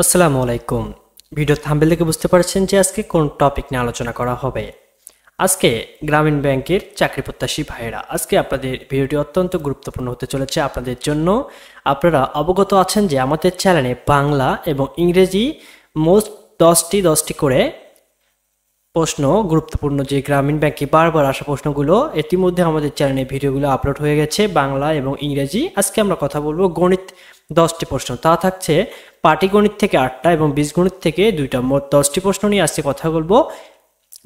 আসসালামু আলাইকুম। Video thumbnail দেখে বুঝতে পারছেন যে আজকে কোন টপিক নিয়ে আলোচনা করা হবে। আজকে গ্রামীণ ব্যাংকের চাকরি প্রত্যাশী ভাইয়েরা, আজকে আপনাদের ভিডিওটি অত্যন্ত গুরুত্বপূর্ণ হতে চলেছে আপনাদের জন্য। আপনারা অবগত আছেন যে আমাদের চ্যানেলে বাংলা এবং ইংরেজি মোস্ট 10টি করে প্রশ্ন, গুরুত্বপূর্ণ যে গ্রামীণ ব্যাংকে বারবার আসা প্রশ্নগুলো ইতিমধ্যে আমাদের চ্যানেলে ভিডিওগুলো আপলোড হয়ে গেছে বাংলা এবং ইংরেজি। আজকে আমরা কথা বলবো গণিত 10টি প্রশ্ন, তা থাকছে পাটিগণিত থেকে 8টা এবং বীজগণিত থেকে 2টা, মোট 10টি প্রশ্ন নিয়ে আজকে কথা বলবো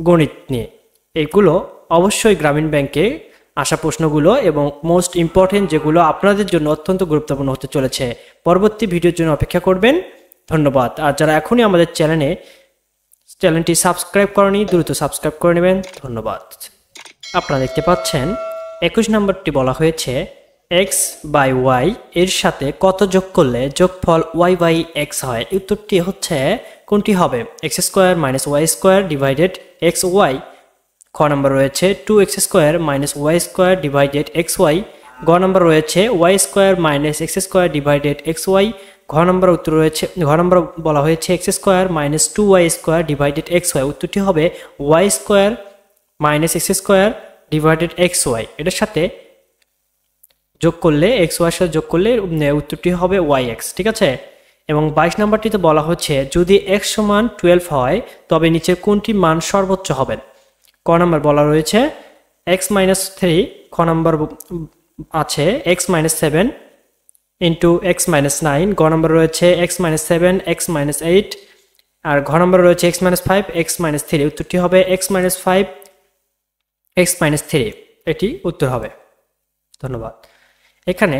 গণিত নিয়ে। এগুলো অবশ্যই গ্রামীণ ব্যাংকে আসা প্রশ্নগুলো এবং মোস্ট ইম্পর্টেন্ট, যেগুলো আপনাদের জন্য অত্যন্ত গুরুত্বপূর্ণ হতে চলেছে। পরবর্তী ভিডিওর জন্য অপেক্ষা করবেন। ধন্যবাদ। আর যারা এখনই আমাদের চ্যানেলটি সাবস্ক্রাইব করেনি, দ্রুত সাবস্ক্রাইব করে নেবেন। ধন্যবাদ। আপনারা দেখতে পাচ্ছেন 21 নম্বরটি বলা হয়েছে এক্স বাই ওয়াই এর সাথে কত যোগ করলে যোগফল ওয়াই বাই এক্স হয়। উত্তরটি হচ্ছে কোনটি হবে? X square minus y square divided x y. খ নম্বর রয়েছে 2x square minus y square divided x y. গ নম্বর রয়েছে y square minus x square divided x y. ঘ নম্বর উত্তর রয়েছে, ঘ নম্বর বলা হয়েছে x square minus 2y square divided x y. উত্তরটি হবে y square minus x square divided x y. এটার সাথে যোগ করলে, এক্স ওয়াই সাথে যোগ করলে উত্তরটি হবে ওয়াই এক্স। ঠিক আছে। এবং 22 নম্বরটিতে বলা হচ্ছে যদি এক্স সমান 12 হয় তবে নিচের কোনটি মান সর্বোচ্চ হবে। ক নম্বর বলা রয়েছে এক্স মাইনাস 3, খ নম্বর আছে x minus 7 into x minus 9, গ নম্বর রয়েছে এক্স মাইনাস 7 এক্স মাইনাস 8, আর ঘ নম্বর রয়েছে এক্স মাইনাস 5 এক্স মাইনাস 3। উত্তরটি হবে এক্স মাইনাস 5 এক্স মাইনাস 3, এটি উত্তর হবে। ধন্যবাদ। এখানে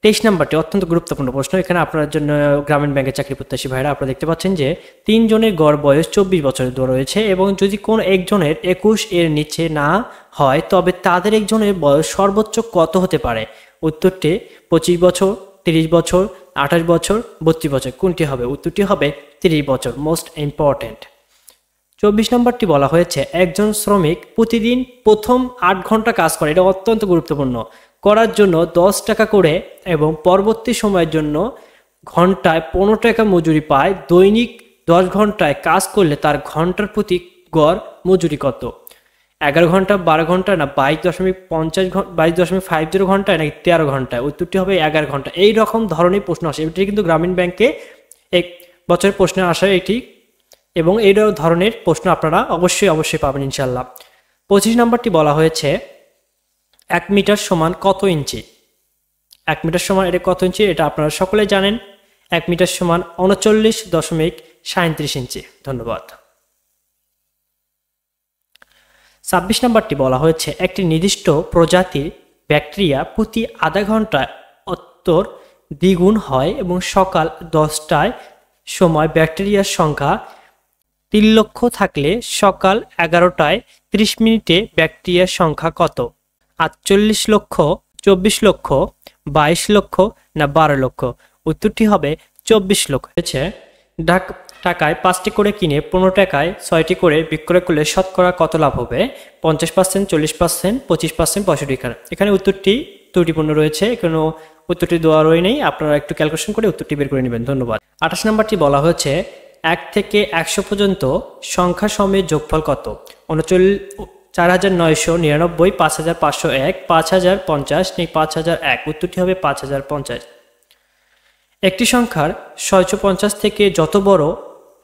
23 নম্বরটি অত্যন্ত গুরুত্বপূর্ণ প্রশ্ন। এখানে আপনার জন্য গ্রামীণ ব্যাংকের চাকরি প্রত্যাশী ভাইরা, আপনারা দেখতে পাচ্ছেন যে 3 জনের গড় বয়স 24 বছরের রয়েছে এবং যদি কোনো একজনের 21 এর নিচে না হয় তবে তাদের একজনের বয়স সর্বোচ্চ কত হতে পারে। উত্তরটি 25 বছর, 30 বছর, 28 বছর, 32 বছর। কোনটি হবে? উত্তরটি হবে 30 বছর, মোস্ট ইম্পর্টেন্ট। 24 নম্বরটি বলা হয়েছে একজন শ্রমিক প্রতিদিন প্রথম 8 ঘন্টা কাজ করে, এটা অত্যন্ত গুরুত্বপূর্ণ, করার জন্য 10 টাকা করে এবং পরবর্তী সময়ের জন্য ঘন্টায় 15 টাকা মজুরি পায়। দৈনিক 10 ঘন্টায় কাজ করলে তার ঘন্টার প্রতি গড় মজুরি কত? 11 ঘন্টা, 12 ঘন্টা, না 22.50 ঘন্টায়, নাকি 13 ঘন্টায়? উত্তরটি হবে 11 ঘন্টা। এই রকম ধরনের প্রশ্ন আসে, এটি কিন্তু গ্রামীণ ব্যাংকে এক বছরের প্রশ্নে আসে এটি, এবং এই ধরনের প্রশ্ন আপনারা অবশ্যই পাবেন ইনশাল্লাহ। 25 নম্বরটি বলা হয়েছে 1 মিটার সমান কত ইঞ্চি। 1 মিটার সমান এটা কত ইঞ্চি এটা আপনারা সকলে জানেন। 1 মিটার সমান 39.37 ইঞ্চি। ধন্যবাদ। 26 নম্বরটি বলা হয়েছে একটি নির্দিষ্ট প্রজাতির ব্যাকটেরিয়া প্রতি আধা ঘন্টায় উত্তর দ্বিগুণ হয় এবং সকাল 10টায় সময় ব্যাকটেরিয়ার সংখ্যা 3 লক্ষ থাকলে সকাল 11টায় 30 মিনিটে ব্যাকটেরিয়ার সংখ্যা কত? 48 লক্ষ, 24 লক্ষ, 22 লক্ষ, না 12 লক্ষ? উত্তরটি হবে 24 লক্ষ। হয়েছে টাকায় 5টি করে কিনে 15 টাকায় 6টি করে বিক্রয় করলে শতকরা কত লাভ হবে? 50%, 40%, 25%, 65%। এখানে উত্তরটি ত্রুটিপূর্ণ রয়েছে, কোনো উত্তরটি দেওয়া রয়ে নেই, আপনারা একটু ক্যালকুলেশন করে উত্তরটি বের করে নেবেন। ধন্যবাদ। 28 নম্বরটি বলা হয়েছে 1 থেকে 100 পর্যন্ত সংখ্যা সমূহের যোগফল কত? 4999, 5501, 5050, নাকি 5001? উত্তরটি হবে 5050। একটি সংখ্যার 650 থেকে যত বড়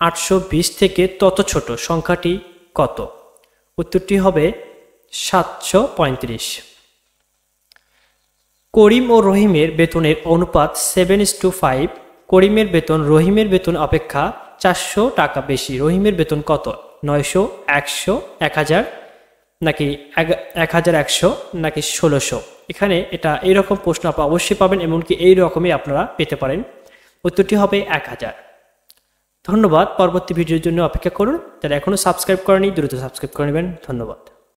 820 থেকে তত ছোট সংখ্যাটি কত? উত্তরটি হবে 735। করিম ও রহিমের বেতনের অনুপাত 7:5। করিমের বেতন রহিমের বেতন অপেক্ষা 400 টাকা বেশি। রহিমের বেতন কত? 900, 100, 1000, নাকি 1100, নাকি 1600? এখানে এটা এইরকম প্রশ্ন আপনারা অবশ্যই পাবেন, এমনকি এই রকমই আপনারা পেতে পারেন। উত্তরটি হবে 1000। ধন্যবাদ। পরবর্তী ভিডিওর জন্য অপেক্ষা করুন। যারা এখনো সাবস্ক্রাইব করেনি দ্রুত সাবস্ক্রাইব করে নেবেন। ধন্যবাদ।